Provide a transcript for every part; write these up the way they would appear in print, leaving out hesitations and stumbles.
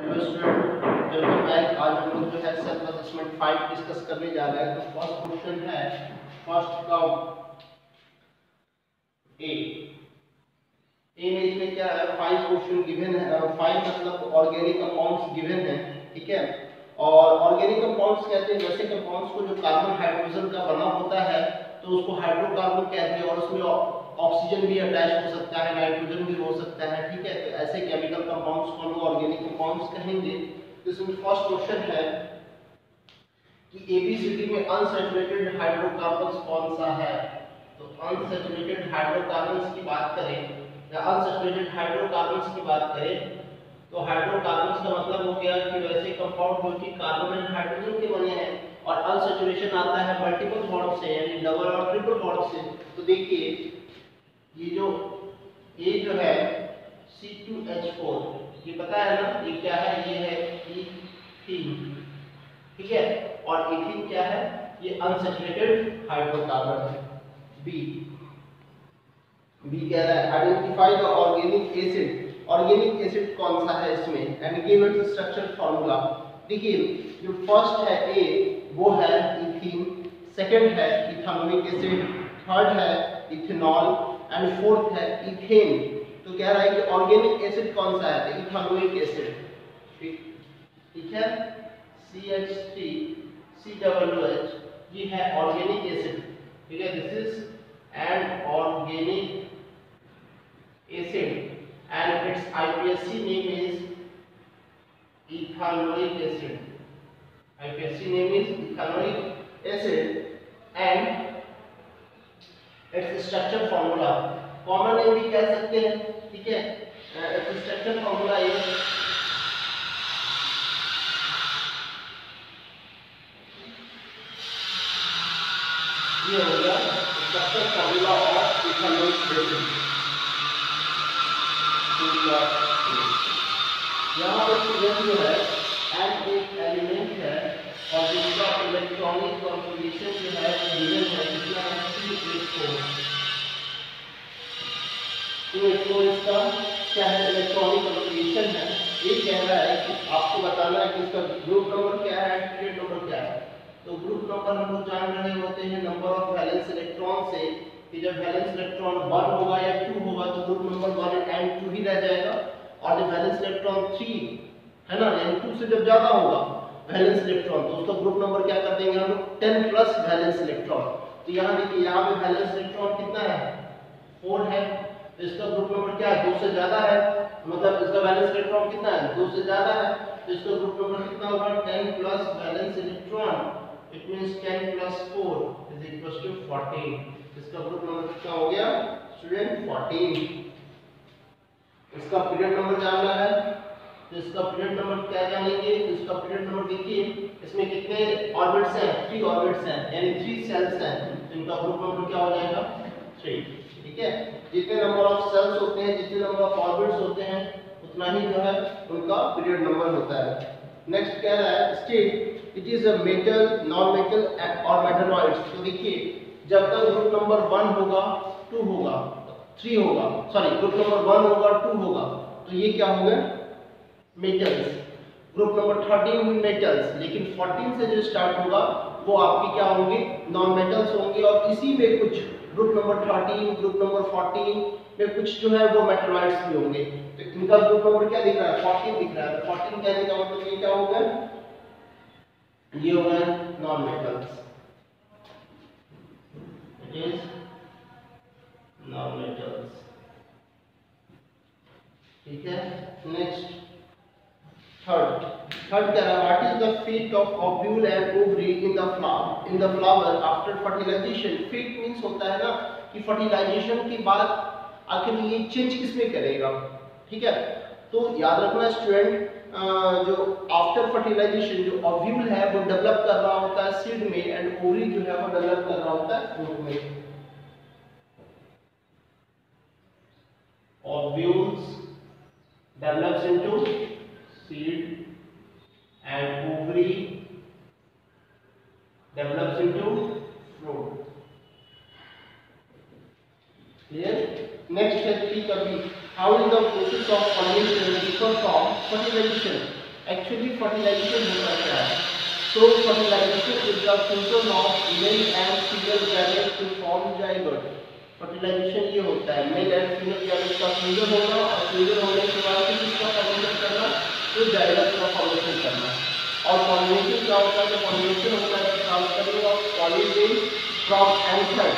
Hello student, welcome back. आज हम लोग जो है सेल्फ असेसमेंट 5 डिस्कस करने जा रहे हैं। तो फर्स्ट क्वेश्चन है फर्स्ट का ए में इसमें क्या है, 5 क्वेश्चन गिवन है। 5 मतलब ऑर्गेनिक कंपाउंड्स गिवन है, ठीक है। और ऑर्गेनिक कंपाउंड्स कहते हैं वैसे कंपाउंड्स को जो कार्बन हाइड्रोजन का बना होता है तो उसको हाइड्रोकार्बन कहते हैं, और उसमें ऑक्सीजन भी अटैच हो सकता है, नाइट्रोजन भी हो सकता है, ठीक है। तो ऐसे केमिकल कंपाउंड्स को हम लोग ऑर्गेनिक कंपाउंड्स कहेंगे। तो इसमें फर्स्ट क्वेश्चन है कि एबीसीडी में अनसैचुरेटेड हाइड्रोकार्बन्स कौन सा है। तो अनसैचुरेटेड हाइड्रोकार्बन्स की बात करें या अनसैचुरेटेड हाइड्रोकार्बन्स की बात करें तो हाइड्रोकार्बन्स का मतलब हो गया कि वैसे कंपाउंड जो कि कार्बन एंड हाइड्रोजन के बने हैं, और अनसैचुरेशन आता है मल्टीपल बॉन्ड से, यानी डबल और ट्रिपल बॉन्ड से। तो देखिए ये जो ए जो है C2H4, ये पता है ना ये क्या है, ये है ईथीन, ठीक है। और इथीन क्या है, ये अनसैचुरेटेड हाइड्रोकार्बन है। बी कह रहा है identify the organic acid. Organic acid कौन सा है इसमें, and give its structure formula. देखिए जो फर्स्ट है ए वो है इथीन, सेकंड है इथानोइक एसिड, थर्ड है इथेनॉल एंड फोर्थ है इथेन। तो कह रहा है कि ऑर्गेनिक एसिड कौन सा है, तो इथानोइक एसिड, ठीक है। CH3COOH ये है ऑर्गेनिक एसिड, ठीक है। This is an organic acid and its IPSC name is ethanoic acid. IPSC name is ethanoic acid and its structure formula common name भी कह सकते हैं, ठीक है। its structure formula is ये हो गया structure formula of ethanoic acid। यहाँ पर स्टूडेंट जो है एन एक एलिमेंट है और जिसका इलेक्ट्रॉनिक कॉन्फ़िगरेशन जो है गिवन है, कितना है 284। तो इसका क्या है, इलेक्ट्रॉनिक कॉन्फ़िगरेशन है। ये कह रहा है कि आपको बताना है कि इसका ग्रुप नंबर क्या है, पीरियड नंबर क्या है। तो ग्रुप नंबर हम लोग जान रहे होते हैं नंबर ऑफ वैलेंस इलेक्ट्रॉन से, कि जब वैलेंस इलेक्ट्रॉन 1 होगा या 2 होगा तो ग्रुप नंबर 1 एंड 2 ही रह जाएगा। और जब वैलेंस इलेक्ट्रॉन 3 है ना, यानी 2 से जब ज्यादा होगा वैलेंस इलेक्ट्रॉन, तो उसका ग्रुप नंबर क्या कर देंगे हम लोग 10 प्लस वैलेंस इलेक्ट्रॉन। तो यहाँ देखिए यहाँ पे वैलेंस इलेक्ट्रॉन कितना है, 4 है। तो इसका ग्रुप नंबर क्या है, 2 से ज्यादा है, मतलब इसका वैलेंस इलेक्ट्रॉन कितना है, 2 से ज्यादा है। तो इसका ग्रुप नंबर कितना होगा, 10 plus valence electron, it means 10 plus 4 is equal to 14। इसका ग्रुप नंबर कितना हो गया स्टूडेंट, 14। इसका पीरियड नंबर जानना है तो इसका पीरियड नंबर क्या जानेंगे, इसका पीरियड नंबर देखिए इसमें कितने ऑर्बिट्स हैं, 3 ऑर्बिट्स हैं, यानी 3 सेल्स हैं। तो इनका ग्रुप नंबर क्या हो जाएगा, 3, ठीक है। जितने नंबर ऑफ सेल्स होते हैं, जितने नंबर ऑफ ऑर्बिट्स होते हैं, उतना ही जो है उनका पीरियड नंबर होता है। नेक्स्ट कह रहा है state it is a metal, non metal और मेटलॉइड्स। तो देखिए जब तक ग्रुप नंबर 1 होगा, 2 होगा, 3 होगा, सॉरी ग्रुप नंबर 1 होगा, 2 होगा, तो ये क्या होंगे मेटल्स। ग्रुप नंबर 13 भी मेटल्स, लेकिन 14 से जो स्टार्ट होगा वो आपके क्या होंगे, नॉन मेटल्स होंगे। और इसी में कुछ ग्रुप नंबर 13, ग्रुप नंबर 14 में कुछ जो है वो मेटलॉइड्स भी होंगे। तो इनका ग्रुप नंबर क्या दिख रहा है, 14 दिख रहा है। 14 कहने का मतलब ये क्या होगा, ये होगा non metals, it is non metals, ठीक है। नेक्स्ट थर्ड कह रहा है what is the fate of ovule and ovary in the flower after fertilization. Fate means होता है ना कि फर्टिलाइजेशन के बाद आखिर ये चेंज किसमें करेगा, ठीक है। तो याद रखना स्टूडेंट, जो आफ्टर फर्टिलाइजेशन जो ओव्यूल है वो डेवलप कर रहा होता है सीड में, एंड ओवरी जो है वो डेवलप कर रहा होता है फ्रूट में। Ovules develops into seed and ovary develops into fruit. Clear? Next है 3 का भी, how is the process of pollination differ from fertilization। Actually fertilization होता क्या है? So fertilization is the fusion of male and female gametes to form zygote. Fertilization ये होता है male and female gametes का फ्यूजन होना और फ्यूजन होने के बाद फिर इसका फॉर्मेशन करना, तो जाइगोट का फॉर्मेशन करना। और पॉलिनेशन क्या होता है? तो पॉलिनेशन होता है transferring of pollen from anther.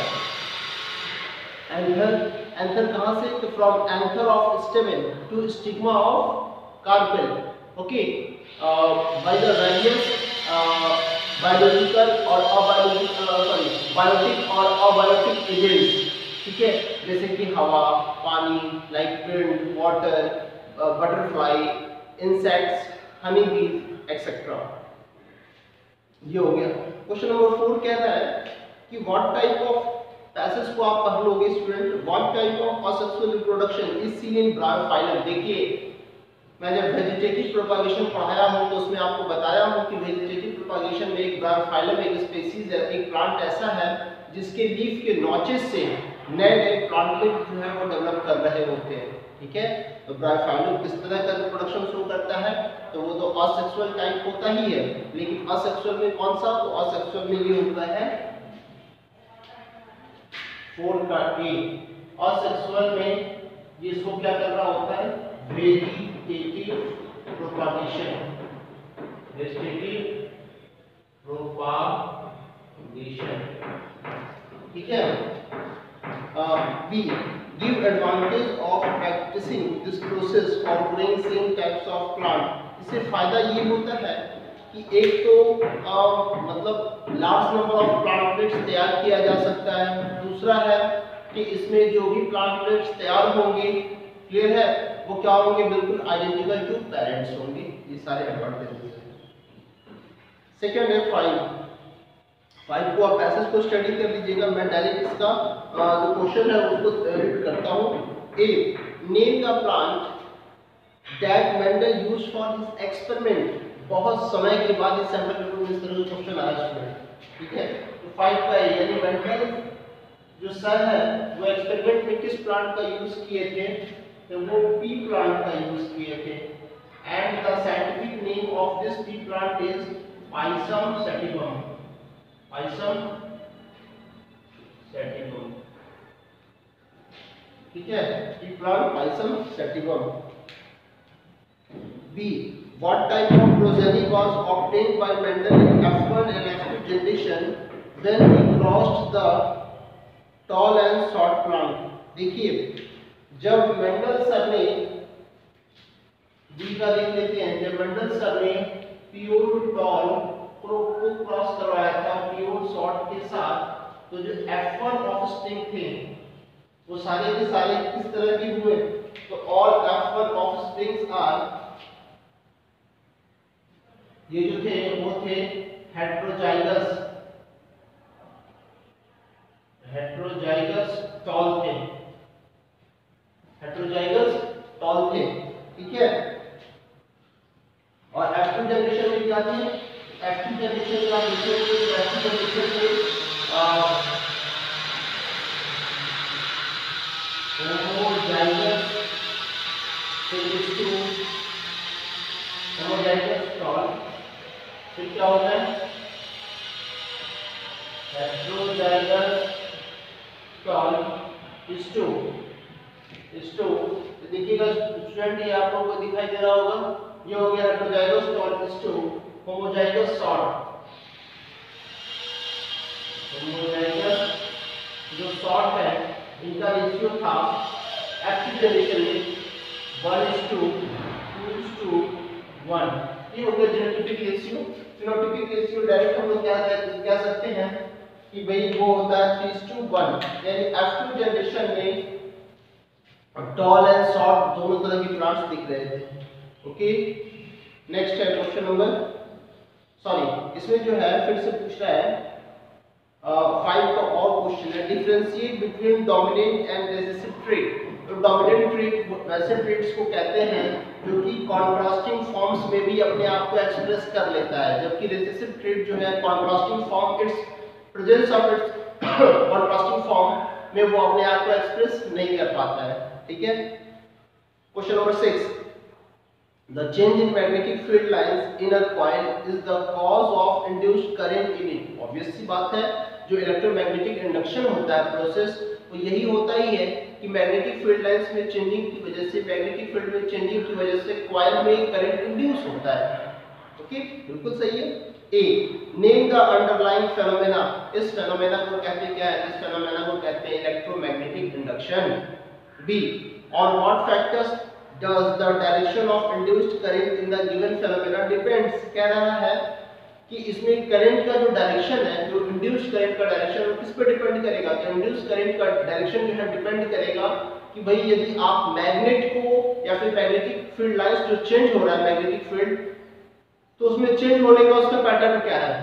Anther कहाँ से? तो from anther of stamen to stigma of carpel. Okay, by the various biological और अबायोलॉजिकल बायोटिक और अबायोटिक एजेंट्स, ठीक है, जैसे कि हवा, पानी, like wind, water, butterfly, insects, honey bees etcetera. ये हो गया। क्वेश्चन नंबर 4 कह रहा है कि व्हाट टाइप ऑफ पैसेज को आप पढ़ लोगे student, what type of asexual reproduction is seen in Bryophyllum. देखिए, मैं जब वेजिटेटिव प्रोपागेशन पढ़ाया हूं तो उसमें आपको बताया हूं कि वेजिटेटिव प्रोपागेशन में एक ब्रायोफाइलम एक स्पीशीज है, एक प्लांट ऐसा है जिसके लीफ के नॉचेस से नए नए प्लांटलेट जो है वो डेवलप कर रहे होते हैं, ठीक है। तो ब्रायोफाइलम किस तरह का रिप्रोडक्शन शो करता है? तो वो तो असेक्सुअल टाइप होता ही है, लेकिन असेक्सुअल में कौन सा? तो असेक्सुअल में ये होता है 4 का ए। असेक्सुअल में ये इसको क्या कर रहा होता है? वेजिटेटिव प्रोपागेशन, वेजिटेटिव प्रोपागेशन, ठीक है। B, give advantage of practising this process for growing same types of plant. इससे फायदा ये होता है कि एक तो मतलब लार्ज नंबर ऑफ प्लांटलेट्स तैयार किया जा सकता है, दूसरा है कि इसमें जो भी प्लांटलेट्स तैयार होंगे, क्लियर है, वो क्या होंगे? बिल्कुल आइडेंटिकल टू पेरेंट्स होंगे। ये सारे एडवांटेजेस हैं। सेकंड है 5 को आप पैसेज को स्टडी कर लीजिएगा। मैं डायरेक्ट इसका जो क्वेश्चन है उसको रीड करता हूं। A, name the plant that Mendel used for his experiment. बहुत समय के बाद इस सैंपल पेपर में इस तरह का क्वेश्चन आया स्टूडेंट, ठीक है। तो 5 का है, यानी मेंडल जो सर है वो एक्सपेरिमेंट में किस प्लांट का यूज किए थे? तो वो पी प्लांट का यूज किए थे। And the scientific name of this pea plant is pisum sativum. Pisum sativum, ठीक है, pea plant pisum sativum. B, what type of progeny was obtained by Mendel in F1 and F2 generation when he crossed the tall and short plant? देखिए, जब Mendel sir ने B का देख लेते हैं, जब मेंडल सर ने pure tall को क्रॉस करवाया था प्योर शॉर्ट के साथ, तो जो F1 ऑफस्प्रिंग थे वो सारे के सारे किस तरह के हुए? तो ऑल F1 ऑफस्प्रिंग्स आर, ये जो थे वो थे हेट्रोजाइगस, हेट्रोजाइगस टॉल थे, हेट्रोजाइगस टॉल थे, ठीक है। और F2 जनरेशन में क्या थी? F2 जनरेशन का F2 जनरेशन में होमोजाइगस होमोजाइगस टॉल, फिर क्या होता है? Heterozygous tall is to. तो देखिएगा स्टूडेंट, ये आप लोगों को दिखाई दे रहा होगा, ये हो गया heterozygous tall is to homozygous short. Homozygous जो शॉर्ट है इनका रेशियो था F2 जनरेशन में 1:2:1। ये हो गया genetic ratio. Phenotypic ratio direct हम लोग क्या कह सकते हैं कि भाई वो होता है 3:1, यानी F2 जनरेशन में टॉल एंड शॉर्ट दोनों तरह की प्लांट्स दिख रहे थे। ओके, नेक्स्ट है क्वेश्चन नंबर, सॉरी इसमें जो है फिर से पूछ रहा है 5 का और क्वेश्चन है, differentiate between dominant and recessive trait. तो डोमिनेंट ट्रेट वैसे ट्रेट्स को कहते हैं जो कि कॉन्ट्रास्टिंग फॉर्म्स में भी अपने आप को एक्सप्रेस कर लेता है, जबकि रिसेसिव ट्रेट जो है contrasting form it's presence of its contrasting form में वो अपने आप को एक्सप्रेस नहीं कर पाता है, ठीक है। Question number 6, The change in magnetic field lines in a coil is the cause of induced current in it. Obvious सी बात है, जो इलेक्ट्रोमैग्नेटिक इंडक्शन होता है प्रोसेस, वो यही होता ही है कि मैग्नेटिक फील्ड लाइंस में चेंजिंग की वजह से, मैग्नेटिक फील्ड में चेंजिंग की वजह से कॉइल में करंट इंड्यूस होता है। ओके, बिल्कुल सही है। A, name the underlying phenomena. इस फेनोमेना को कहते क्या है? इस फेनोमेना को कहते हैं electromagnetic induction. B, on what factors does the direction of induced current in the given phenomena depends। कह रहा है कि इसमें करंट का जो डायरेक्शन है, जो इंड्यूस्ड करंट का डायरेक्शन, वो किस पे डिपेंड करेगा? तो इंड्यूस्ड करंट का डायरेक्शन जो है डिपेंड करेगा कि भाई यदि आप मैग्नेट को या फिर मैग्नेटिक फील्ड लाइंस जो चेंज हो रहा है मैग्नेटिक फील्ड, तो उसमें चेंज होने का उसका पैटर्न क्या है।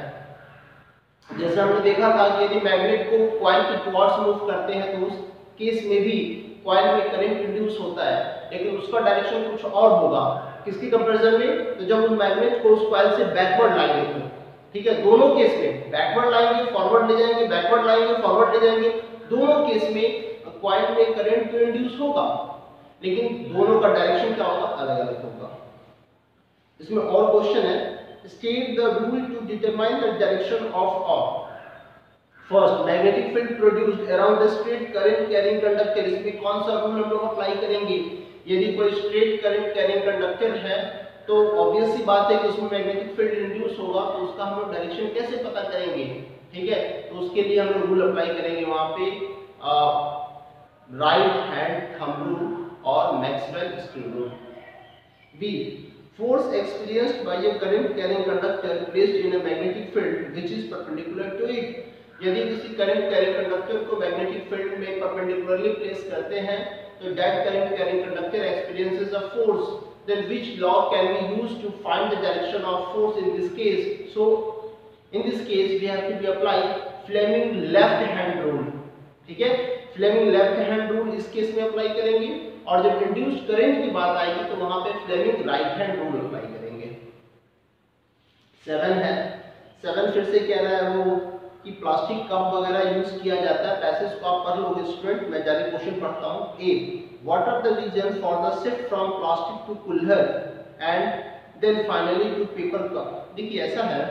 जैसे हमने देखा था कि यदि मैग्नेट को कॉइल के टुवर्ड्स मूव करते हैं तो उस केस में भी कॉइल में करंट इंड्यूस होता है, लेकिन उसका डायरेक्शन कुछ और होगा। किसकी कंपैरिजन में? तो जब उस मैग्नेट को उस कॉइल से बैकवर्ड लाएंगे तो, ठीक है, दोनों केस में बैकवर्ड लाएंगे, फॉरवर्ड ले जाएंगे, बैकवर्ड लाएंगे, फॉरवर्ड ले जाएंगे, दोनों केस में कॉइल में करंट तो इंड्यूस होगा, लेकिन दोनों का डायरेक्शन क्या होगा? अलग अलग होगा। इसमें और क्वेश्चन है, state the rule to determine the direction of a first magnetic field produced around the straight current carrying conductor. इसमें कौन सा रूल हम लोग अप्लाई करेंगे? यदि कोई स्ट्रेट करंट कैरिंग कंडक्टर है तो ऑब्वियस सी बात है कि उसमें मैग्नेटिक फील्ड इंड्यूस होगा, तो उसका हम लोग डायरेक्शन कैसे पता करेंगे? ठीक है, तो उसके लिए हम लोग रूल अप्लाई करेंगे वहां पे राइट हैंड थंब रूल और Maxwell screw rule. B, force experienced by a current carrying conductor placed in a magnetic field which is perpendicular to it। यदि किसी करंट कैरिंग कंडक्टर को मैग्नेटिक फील्ड में perpendicularly place करते हैं तो that current carrying conductor experiences a force, then which law can be used to find the direction of force in this case? So in this case we have to be apply Fleming left hand rule। ठीक है, Fleming left hand rule इस case में apply करेंगे, और जब induced current की बात आएगी तो वहां पे Fleming right hand rule apply करेंगे। 7 है, 7 फिर से कह रहा है वो कि प्लास्टिक कप वगैरह यूज किया जाता है। पैसेज को आप पढ़ लोगे स्टूडेंट, मैं जारी क्वेश्चन पढ़ता हूं। A, what are the reason for the shift from plastic to kulhad and then finally to paper cup. देखिए ऐसा है,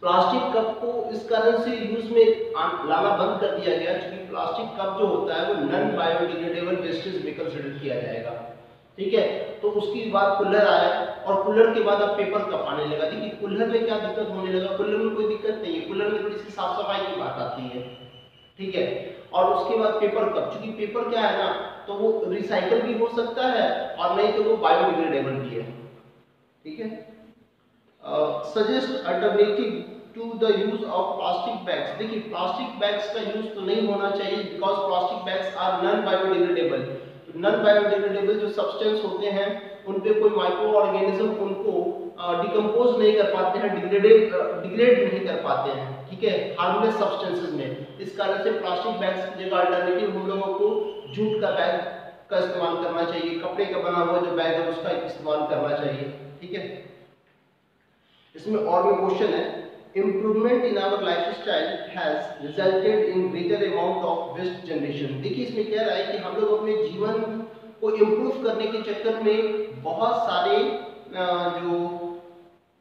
प्लास्टिक कप को इस कारण से यूज में लाना बंद कर दिया गया क्योंकि प्लास्टिक कप जो होता है वो नॉन बायोडिग्रेडेबल वेस्टेज में कंसीडर किया जाएगा। ठीक है, तो उसके बाद कुल्हड़ आया और कुल्हड़ के बाद अब पेपर कप आने लगा। देखिए कुल्हड़ में क्या दिक्कत होने लगा? कुल्हड़ में कोई दिक्कत नहीं है, कुल्हड़ में थोड़ी सी साफ सफाई की बात आती है। ठीक है, और उसके बाद पेपर कप, क्योंकि पेपर क्या है ना, तो वो रिसाइकल भी हो सकता है और नहीं तो वो बायोडिग्रेडेबल भी है। ठीक है, suggest alternative to the use of plastic bags. देखिए प्लास्टिक बैग्स का यूज तो नहीं होना चाहिए because plastic bags are non biodegradable. Non biodegradable जो सब्सटेंस होते हैं उन पे कोई माइक्रो ऑर्गेनिज्म उनको डिकम्पोज नहीं कर पाते हैं, डिग्रेड नहीं कर पाते हैं। ठीक है, हार्मलेस सब्सटेंसेस में। इस कारण से प्लास्टिक बैग्स की जगह अल्टरनेटिव हम लोगों को जूट का बैग का इस्तेमाल करना चाहिए, कपड़े का बना हुआ जो बैग है उसका इस्तेमाल करना चाहिए। ठीक है, इसमें और भी क्वेश्चन है, improvement in our lifestyle has resulted in greater amount of waste generation। देखिए इसमें कह रहा है कि हम लोग अपने जीवन को इम्प्रूव करने के चक्कर में बहुत सारे जो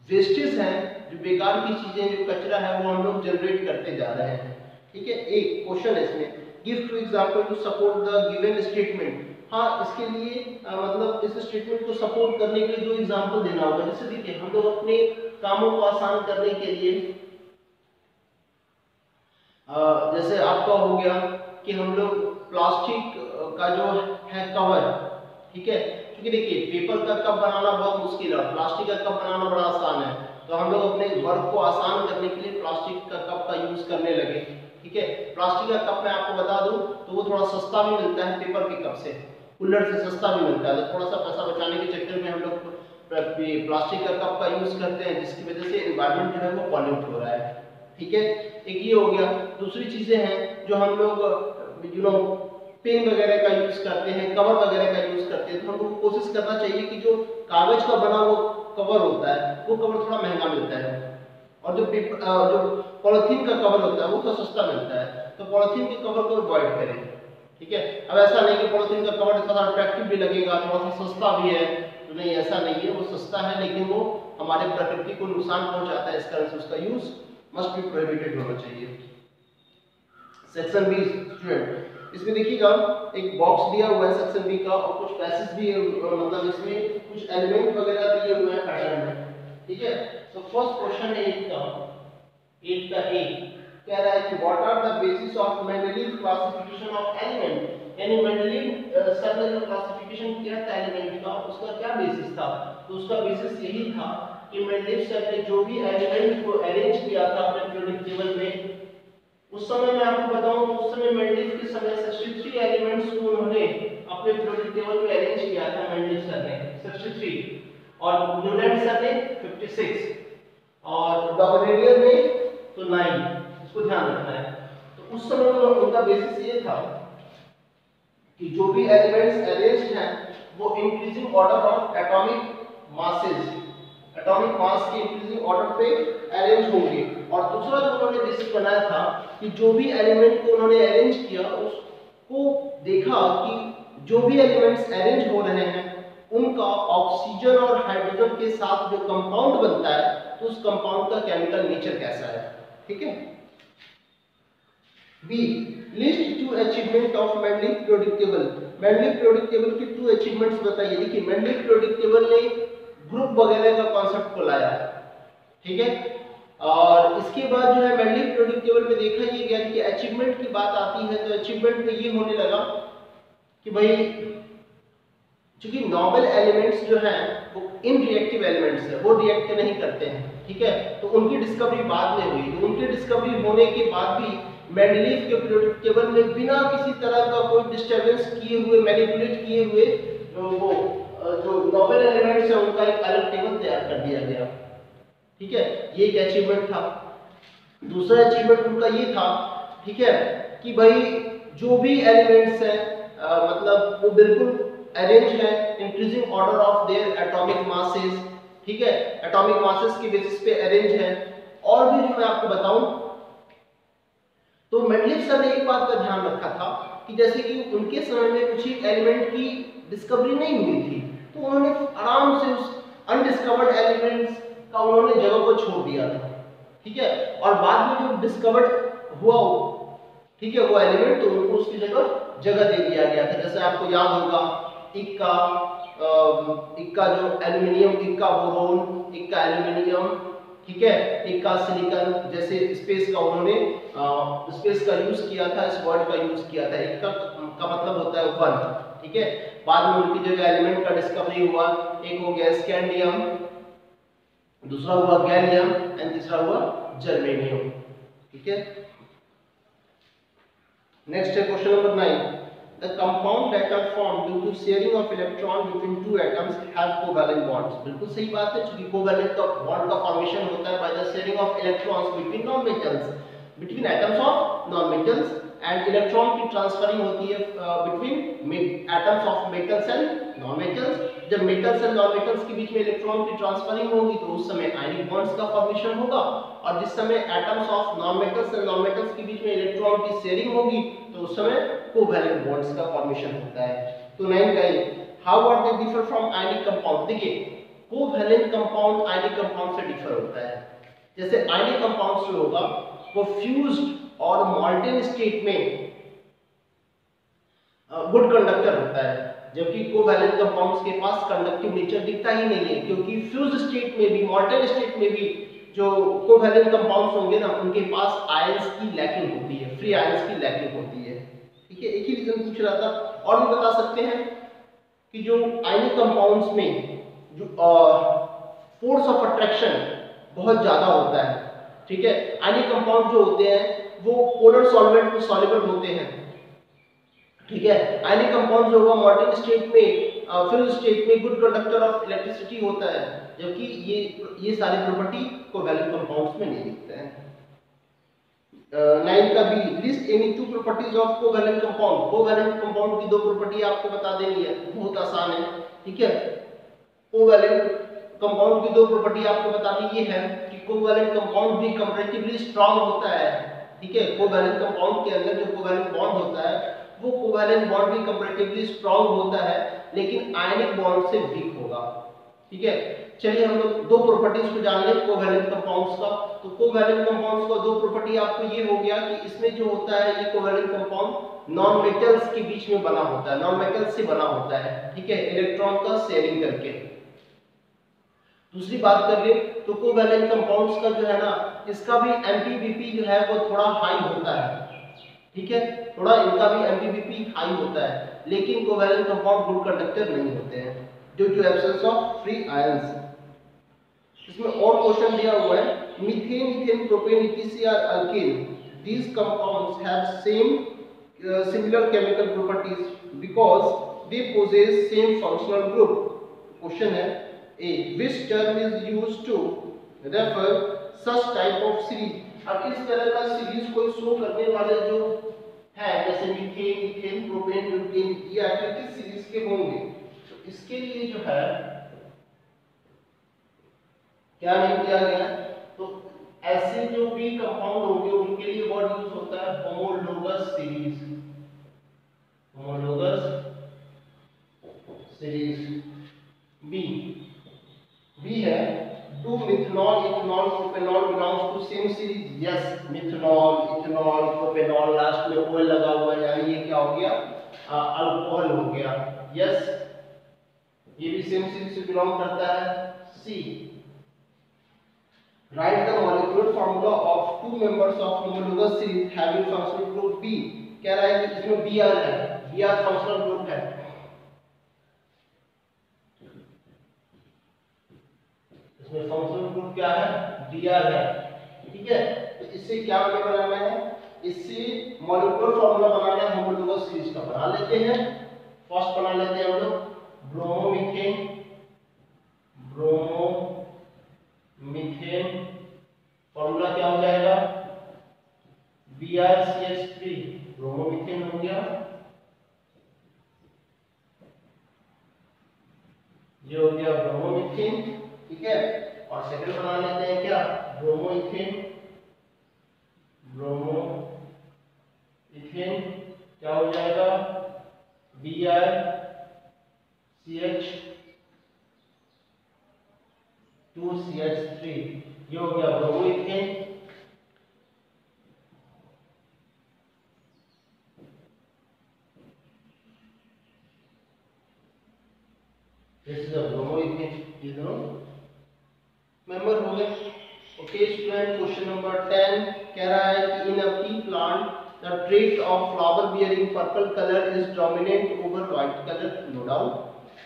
वेस्टेज हैं, जो बेकार की चीजें, जो कचरा है वो हम लोग जनरेट करते जा रहे हैं। ठीक है, एक क्वेश्चन है इसमें, give two example to support the given statement. हाँ, इसके लिए मतलब इस स्टेटमेंट को सपोर्ट करने के लिए दो एग्जांपल देना होगा। जैसे देखिए हम लोग अपने कामों को आसान करने के लिए जैसे आपका हो गया कि हम लोग प्लास्टिक का जो है कवर, ठीक है, क्योंकि देखिए पेपर का कप बनाना बहुत मुश्किल है, प्लास्टिक का कप बनाना बड़ा आसान है, तो हम लोग अपने वर्क को आसान करने के लिए प्लास्टिक का कप का यूज करने लगे। ठीक है, प्लास्टिक का कप मैं आपको बता दूं तो वो थोड़ा सस्ता भी मिलता है पेपर के कप से, कुल्हड़ से सस्ता भी मिलता है, तो थोड़ा सा पैसा बचाने के चक्कर में हम लोग प्लास्टिक का कप का यूज करते हैं, जिसकी वजह से एनवायरनमेंट जो है वो पॉल्यूट हो रहा है। ठीक है, एक ये हो गया। दूसरी चीजें हैं जो हम लोग पेन वगैरह का यूज करते हैं, कवर वगैरह का यूज करते हैं, तो हमको कोशिश करना चाहिए कि जो कागज का बना वो कवर होता है वो कवर थोड़ा महंगा मिलता है, और जो पॉलिथीन का कवर होता है वो तो सस्ता मिलता है, तो पॉलिथीन के कवर को अवॉइड करें। ठीक है। अब ऐसा नहीं कि पॉलिथीन का कवर इतना अट्रैक्टिव भी लगेगा, थोड़ा सा सस्ता भी है, तो नहीं, ऐसा नहीं है, वो सस्ता है लेकिन वो हमारे प्रकृति को नुकसान पहुंचाता है, इस कारण से उसका यूज मस्ट बी प्रोहिबिटेड होना चाहिए। सेक्शन बी स्टूडेंट, इसमें देखिएगा एक बॉक्स दिया हुआ है सेक्शन बी का और कुछ पैसेज भी है, मतलब इसमें कुछ एलिमेंट वगैरह दिए हुए हैं पैटर्न में, ठीक है। तो फर्स्ट क्वेश्चन है 8 का ए कह रहा है कि what are the basis of Mendeleev classification of element, यानी मेंडलीव सर ने जो क्लासिफिकेशन किया था एलिमेंट का उसका क्या बेसिस था, तो उसका बेसिस यही था कि मेंडलीव सर ने जो भी एलिमेंट को अरेंज किया था अपने पीरियोडिक टेबल में, उस समय मैं आपको बताऊं तो उस समय मेंडलीव के समय 63 एलिमेंट्स को उन्होंने अपने पीरियोडिक टेबल में अरेंज किया था मेंडलीव सर ने 63 और न्यूलैंड सर ने 56 और डॉगरेलियर ने तो 9, इसको ध्यान रखना है। तो उस समय उनका बेसिस ये था कि जो भी एलिमेंट्स अरेंज्ड हैं वो increasing order of atomic masses, atomic mass के इंक्रीजिंग ऑर्डर पे अरेंज होंगे। और दूसरा जो उन्होंने बेसिस बनाया था कि जो भी एलिमेंट को उन्होंने अरेंज किया उसको देखा कि जो भी एलिमेंट्स अरेंज हो रहे हैं उनका ऑक्सीजन और हाइड्रोजन के साथ जो कंपाउंड बनता है तो उस कंपाउंड का केमिकल नेचर कैसा है, ठीक है। B list 2 achievement of Mendeleev periodic table, Mendeleev periodic table की 2 अचीवमेंट्स बताइए। देखिए मेंडलीव पीरियोडिक टेबल ने ग्रुप वगैरह का कॉन्सेप्ट को लाया, ठीक है। और इसके बाद जो है मेंडलीव पीरियोडिक टेबल में देखा ये गया कि अचीवमेंट की बात आती है तो अचीवमेंट में ये होने लगा कि भाई क्योंकि नॉबल एलिमेंट्स जो हैं वो इनरिएक्टिव एलिमेंट्स है, वो रिएक्ट नहीं करते हैं, ठीक है। तो उनकी डिस्कवरी बाद में हुई, तो उनकी डिस्कवरी होने के बाद भी मेंडलीव के पीरियोडिक टेबल में बिना किसी तरह का कोई डिस्टरबेंस किए हुए, मैनिपुलेट किए हुए जो नॉबल एलिमेंट्स है उनका एक अलग टेबल तैयार कर दिया गया, ठीक है। ये एक अचीवमेंट था। दूसरा अचीवमेंट उनका ये था, ठीक है, कि भाई जो भी एलिमेंट्स हैं मतलब वो बिल्कुल अरेंज है increasing order of their atomic masses, ठीक है, एटॉमिक मासेस के बेसिस पे अरेंज है। और भी जो मैं आपको बताऊं तो मेंडलीव सर ने एक बात का ध्यान रखा था कि जैसे कि उनके समय में कुछ एक एलिमेंट की डिस्कवरी नहीं हुई थी तो उन्होंने आराम से उस अनडिस्कवर्ड एलिमेंट्स का उन्होंने जगह को छोड़ दिया था, ठीक है। और बाद में जो डिस्कवर्ड हुआ, ठीक है, वो एलिमेंट तो उनको उसकी जगह दे दिया गया था। जैसे आपको याद होगा इक्का जो एल्युमिनियम, इक्का बोरोन, इक्का एल्युमिनियम, ठीक है, इक्का सिलिकॉन, जैसे स्पेस का उन्होंने स्पेस का यूज किया था, इस वर्ड का यूज किया था। इक्का का मतलब होता है 1, ठीक है। बाद में उनकी जगह एलिमेंट का डिस्कवरी हुआ, एक हो गया स्कैंडियम, दूसरा हुआ गैलियम एंड तीसरा हुआ जर्मेनियम, ठीक है। नेक्स्ट है question number 9, the compound that are formed due to sharing of electron between two atoms have covalent bonds। बिल्कुल सही बात है, क्योंकि कोवैलेंट का बॉन्ड का फॉर्मेशन होता है by the sharing of electrons between non-metals, between atoms of non-metals, and electron की ट्रांसफरिंग होती है between atoms of metals and non-metals। जब मेटल्स एंड नॉन-मेटल्स के बीच में इलेक्ट्रॉन की ट्रांसफरिंग होगी तो उस समय आयनिक बॉन्ड्स का फॉर्मेशन होगा, और जिस समय atoms of non-metals and non-metals के बीच में इलेक्ट्रॉन की शेयरिंग होगी तो उस समय कोवैलेंट बॉन्ड्स का फॉर्मेशन होता है। तो 9 का ये how are they differ from ionic compound. देखिए कोवैलेंट कंपाउंड आयनिक कंपाउंड से डिफर होता है। जैसे आयनिक कंपाउंड जो होगा वो फ्यूज्ड और मॉल्टेन स्टेट में गुड कंडक्टर होता है, जबकि कोवैलेंट कंपाउंड्स के पास कंडक्टिव नेचर दिखता ही नहीं है, क्योंकि फ्यूज स्टेट में भी, मॉल्टेन स्टेट में भी जो कोवैलेंट कंपाउंड्स होंगे ना उनके पास आयंस की लैकिंग होती है, फ्री आयंस की लैकिंग होती है, ठीक है। एक ही रीजन पूछ रहा था। और भी बता सकते हैं कि जो आयनिक कंपाउंड्स में जो फोर्स ऑफ अट्रैक्शन बहुत ज्यादा होता है, ठीक है। आयनिक कंपाउंड जो होते हैं वो पोलर सॉल्वेंट में सॉल्युबल होते हैं, ठीक है। आयनिक कंपाउंड जो होगा मॉल्टेन स्टेट में, फ्यूज स्टेट में गुड कंडक्टर ऑफ इलेक्ट्रिसिटी होता है, जबकि ये सारी प्रॉपर्टी कोवैलेंट कंपाउंड्स में नहीं दिखते हैं। 9 का B list any 2 properties of covalent compound. Covalent compound की 2 प्रॉपर्टी आपको बता देनी है, बहुत आसान है, ठीक है। कोवैलेंट कंपाउंड की 2 प्रॉपर्टी आपको बतानी ये है कि कोवैलेंट कंपाउंड भी कंपैरेटिवली स्ट्रांग होता है, ठीक है। कोवैलेंट कंपाउंड के अंदर जो कोवैलेंट बॉन्ड होता है वो कोवैलेंट बॉन्ड भी कंपैरेटिवली स्ट्रांग होता है लेकिन आयनिक बॉन्ड से वीक होगा। ठीक है, चलिए हम लोग दो प्रॉपर्टीज को जान लें कोवैलेंट कंपाउंड्स का। तो कोवैलेंट कंपाउंड्स का दो प्रॉपर्टी आपको ये हो गया कि इसमें जो होता है ये कोवैलेंट कंपाउंड नॉन मेटल्स के बीच में बना होता है, नॉन मेटल्स से बना होता है। ठीक है, इलेक्ट्रॉन का शेयरिंग करके। दूसरी बात कर ले तो कोवैलेंट कंपाउंड्स का जो है ना इसका भी एमपीबीपी जो है वो थोड़ा हाई होता है। ठीक है, थोड़ा इनका भी एमपीबीपी हाई होता है लेकिन कोवैलेंट कंपाउंड गुड कंडक्टर नहीं होते हैं due to absence of free ions. इसमें और क्वेश्चन दिया हुआ है methane, ethane, propane, etc are alkane, these compounds have similar chemical properties because they possess same functional group। Question है A, which term is used to refer such type of series। अब इस तरह का series कोई show करने वाले जो है जैसे मीथेन, इथेन, प्रोपेन, ब्यूटेन ये आखिर किस सीरीज के होंगे? तो इसके लिए जो है क्या नहीं किया गया, तो ऐसे जो भी कंपाउंड होंगे उनके लिए वर्ड यूज होता है homologous series. Homologous series. B है टू methanol, ethanol, propanol belongs to same series. Yes, methanol, ethanol, propanol last में ओएल लगा हुआ है यानी ये क्या हो गया अल्कोहल हो गया। यस, ये भी सेम सीरीज से बिलोंग करता है। सी, write the molecular formula of two members of homologous series having functional group B। कह रहा है कि इसमें Br है, Br फंक्शनल ग्रुप है। इसमें फंक्शनल ग्रुप क्या है? Br है। ठीक है, तो इससे क्या बनाना है? इससे मॉलिक्यूलर फार्मूला बनाना है होमोलोगस सीरीज का। बना लेते हैं। फर्स्ट बना लेते हैं हम लोग ब्रोमोमीथेन, फॉर्मूला क्या हो जाएगा BrCH3, ब्रोमोमीथेन हो गया। ये हो गया ब्रोमोमीथेन। ठीक है, और सेकंड बना लेते हैं क्या ब्रोमोइथेन, क्या हो जाएगा BrCH2CH3, ये हो गया bromoethane. This is a bromoethane. ये दोनों मेंबर हो गए। ओके स्टूडेंट, क्वेश्चन नंबर 10 कह रहा है कि in a pea plant the trait of flower bearing purple colour is dominant over white colour. No doubt.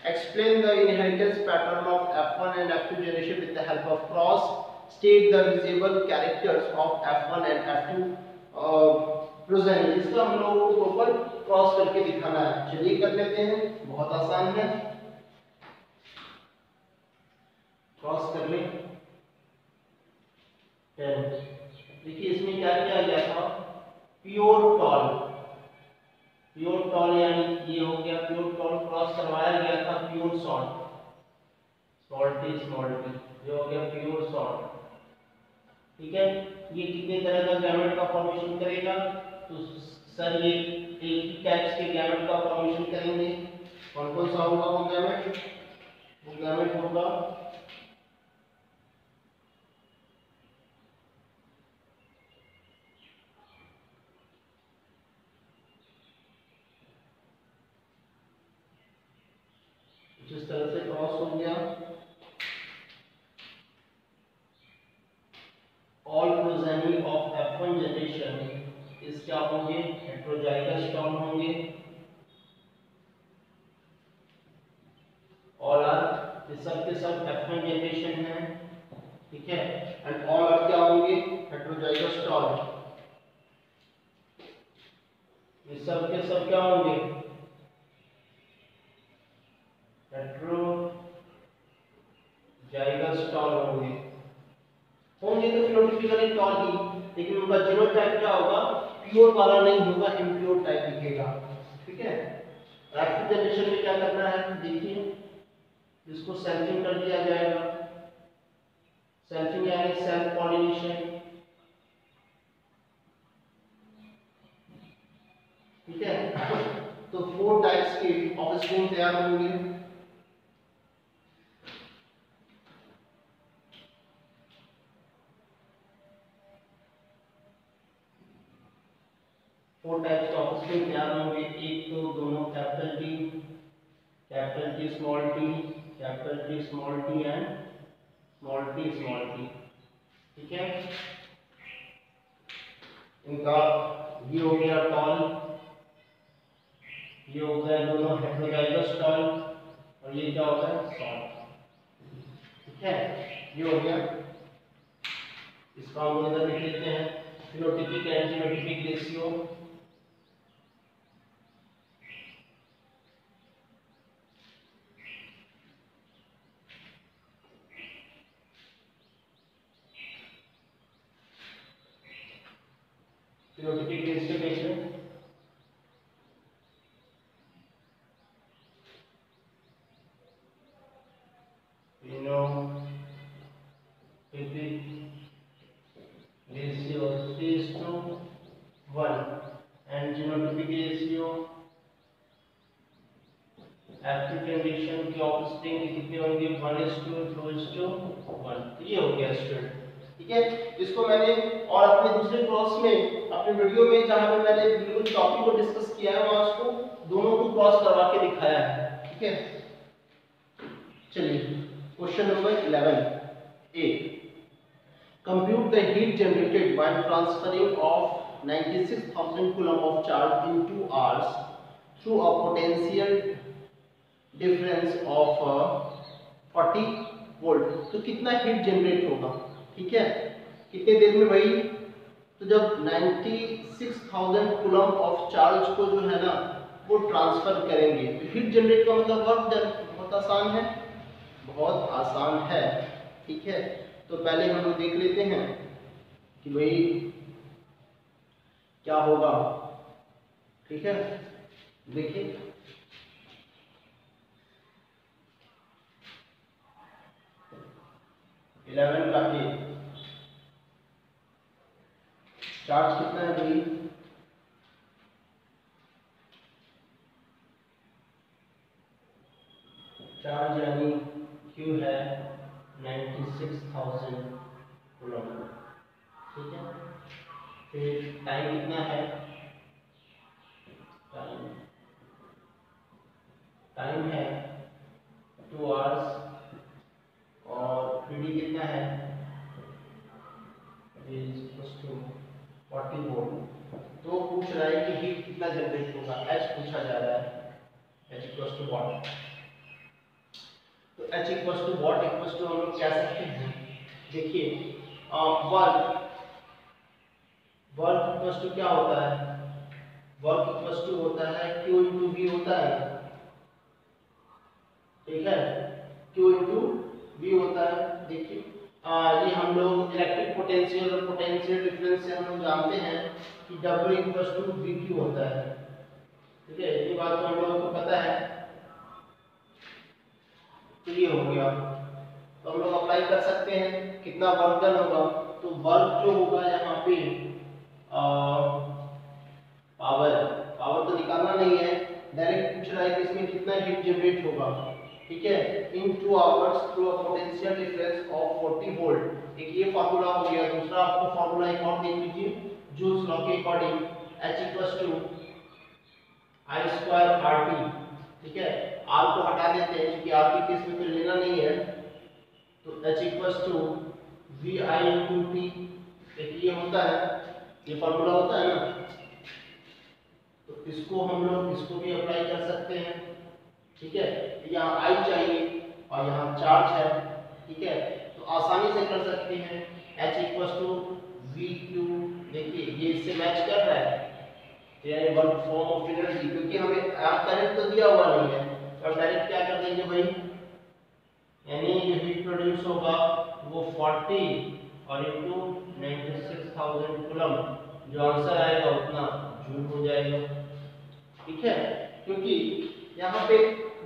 Explain the inheritance pattern of F1 and F2 generation with the help of cross। State the visible characters of F1 and F2 progeny। इसका हम लोगों को proper cross करके दिखाना है। चलिए कर लेते हैं, बहुत आसान है। क्रॉस कर ले। देखिए इसमें क्या किया गया था प्योर टॉल यानी ये हो गया प्योर टॉल, क्रॉस करवाया गया था प्योर सॉल्टी, ये हो गया प्योर सॉल्ट। ठीक है, ये कितने तरह का गैमेट का फॉर्मेशन करेगा? तो सर ये एक ही टाइप्स के गैमेट का फॉर्मेशन करेंगे। कौन कौन सा होगा वो गैमेट? वो गैमेट होगा जिस तरह से क्रॉस हो गया all progeny of F1 generation इस क्या होंगे हेटेरोजाइगस टर्म होंगे। ऑल आर ये सब के सब F1 जनरेशन है। ठीक है, एंड ऑल आर क्या होंगे हेटेरोजाइगस टर्म। ये सब के सब क्या होंगे हेटेरोजाइगस टर्म होंगे। तो फिनोटिपिकली टॉल ही, लेकिन उनका जीनोटाइप क्या होगा प्योर वाला नहीं होगा, इम्प्योर टाइप दिखेगा। ठीक है, रैपिड जनरेशन में क्या करना है देखिए, इसको सेल्फिंग कर दिया जाएगा। सेल्फिंग यानी सेल्फ पॉलिनेशन। ठीक है, तो 4 टाइप्स के ऑफ स्प्रिंग तैयार होंगे। फोर टाइप्स ऑफ स्प्रिंग तैयार होंगे। एक तो दोनों capital T small T, capital T small T and small T, ठीक है। इनका ये हो गया टॉल, ये हो गया दोनों हेटेरोजाइगस टॉल, और ये क्या होता है सॉल्ट, ठीक है। ये हो गया, इसका हम इधर लिख लेते हैं phenotypic and genotypic ratio. Phenotypic ratio कैसे, ratio 3:1 and genotypic ratio active condition के ऑफस्प्रिंग कितने होंगे 1:2:1। ये हो गया स्टूडेंट, ठीक है। इसको मैंने और अपने दूसरे क्रॉस में अपने वीडियो में जहां पे मैंने बिल्कुल टॉपिक को डिस्कस किया है वहां उसको दोनों को क्रॉस करवा के दिखाया है, ठीक है। चलिए question number 11 A, compute the heat generated while transferring of 96,000 coulomb of charge in 2 hours through a potential difference of 40 volt. तो कितना हीट जनरेट होगा, ठीक है, कितने देर में भाई। तो जब 96,000 कूलम ऑफ चार्ज को जो है ना वो ट्रांसफर करेंगे तो हीट जनरेट का मतलब वर्क बहुत आसान है, बहुत आसान है, ठीक है। तो पहले हम लोग देख लेते हैं कि भाई क्या होगा, ठीक है। देखिए इलेवन का ए चार्ज कितना है भाई, चार्ज यानी Q है 96,000 कूलम, ठीक है। फिर टाइम कितना है, टाइम है 2 आवर्स, और पीडी कितना है 40 वोल्ट। तो पूछ रहा है कि हीट कितना जनरेट होगा, एच पूछा जा रहा है, एच इक्वल्स टू व्हाट। तो H equals to what equals to हम लोग कह सकते हैं, देखिए वर्क इक्वल्स टू क्या होता है, वर्क इक्वल्स टू होता है Q इंटू V होता है, ठीक है, Q इंटू V होता है। देखिए ये हम लोग इलेक्ट्रिक पोटेंशियल और पोटेंशियल डिफरेंस से हम लोग जानते हैं कि W इक्वल्स टू VQ होता है, ठीक है, ये बात तो हम लोगों को पता है। तो ये हो गया, तो हम लोग अप्लाई कर सकते हैं कितना वर्क डन होगा। तो वर्क जो होगा यहाँ पे पावर तो निकालना नहीं है, डायरेक्ट पूछ रहा है कि इसमें कितना हीट जनरेट होगा, ठीक है, इन 2 hours through a potential difference of 40 volt. एक ये फार्मूला हो गया। दूसरा आपको फार्मूला एक और देख लीजिए जूल्स लॉ के according, H equals to I square RT, ठीक है। R को हटा देते हैं क्योंकि R की केस में तो लेना नहीं है, तो H equals to VI into T, देखिए ये होता है, ये फार्मूला होता है ना, तो इसको हम लोग इसको भी अप्लाई कर सकते हैं, ठीक है। यहाँ I चाहिए और यहाँ चार्ज है, ठीक है, तो आसानी से कर सकते हैं। H इक्वल्स टू VQ, देखिए ये इससे मैच कर रहा है, यानी वर्क फॉर्म ऑफ एनर्जी, क्योंकि हमें करंट तो दिया हुआ नहीं है, और डायरेक्ट क्या कर देंगे भाई, यानी जो हीट प्रोड्यूस होगा वो 40 और इनटू 96,000 कूलम, जो आंसर आएगा उतना जूल हो जाएगा, ठीक है। क्योंकि यहाँ पे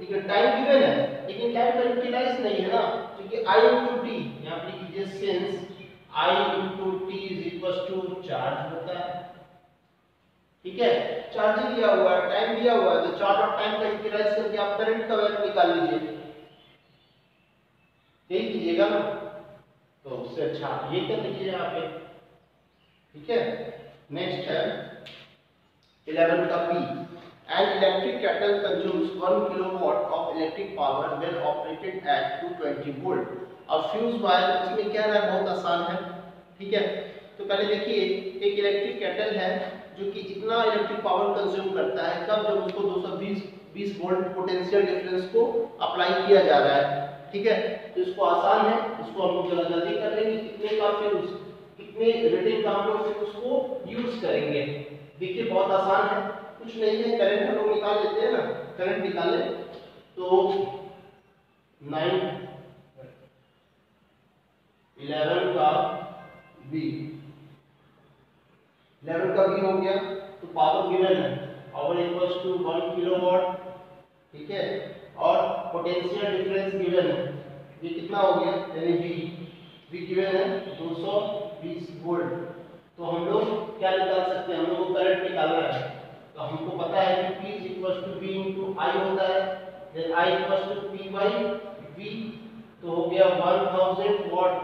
देखिए टाइम गिवन है लेकिन टाइम का यूटिलाइज नहीं है ना, क्योंकि I इंटू टी यहाँ पे लीजिए, since I into T is equal to charge होता है, ठीक है, चार्जिंग दिया हुआ है, टाइम दिया हुआ है, तो चार्ज और टाइम का यूटिलाइज करके आप करंट का वैल्यू निकाल लीजिए, यही कीजिएगा ना। तो उससे अच्छा ये कर लीजिए यहाँ पे, ठीक है। नेक्स्ट है 11 का P. An electric kettle consumes 1 kilowatt of electric power when operated at 220 volt. अब फ्यूज वायर इसमें क्या है, बहुत आसान है, ठीक है। तो पहले देखिए, एक इलेक्ट्रिक केटल है जो कि इतना इलेक्ट्रिक पावर कंज्यूम करता है, कब, जब उसको 220 वोल्ट पोटेंशियल डिफरेंस को अप्लाई किया जा रहा है, ठीक है। तो इसको आसान है, इसको हम लोग जरा जल्दी कर लेंगे। कितने का फ्यूज, कितने रेटिंग का हम लोग फ्यूज को यूज करेंगे, देखिए बहुत आसान है, कुछ नहीं है, करंट हम लोग निकाल लेते हैं ना, करंट निकाले तो 9 11 का बी, 11 का बी हो गया, तो पावर गिवन है, पावर इक्वल्स टू 1 किलोवाट, ठीक है, और पोटेंशियल डिफरेंस गिवन है, ये कितना हो गया, यानी वी गिवन है 220 वोल्ट। तो हम लोग क्या निकाल सकते हैं, हम लोग को करंट निकालना है, तो हमको पता है कि P equals to V into I होता है, then I equals to P by V, तो हो गया 1000 वाट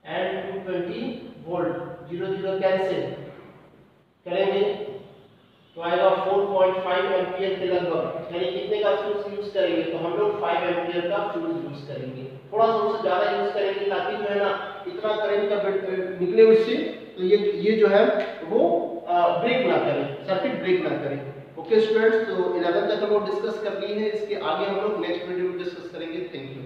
एंड 220 वोल्ट, 0 0 कैंसिल करेंगे तो आएगा 4.5 एम्पियर के लगभग, यानी कितने का फ्यूज यूज करेंगे, तो हम लोग 5 एम्पियर का फ्यूज यूज करेंगे, थोड़ा सा उससे ज्यादा यूज करेंगे ताकि जो है ना इतना करंट का निकले उससे, तो ये जो है वो ब्रेक ना करे, सर्किट ब्रेक ना करे। ओके स्टूडेंट्स, तो 11 तक हम लोग डिस्कस कर ली है, इसके आगे हम लोग नेक्स्ट वीडियो में डिस्कस करेंगे। Thank you.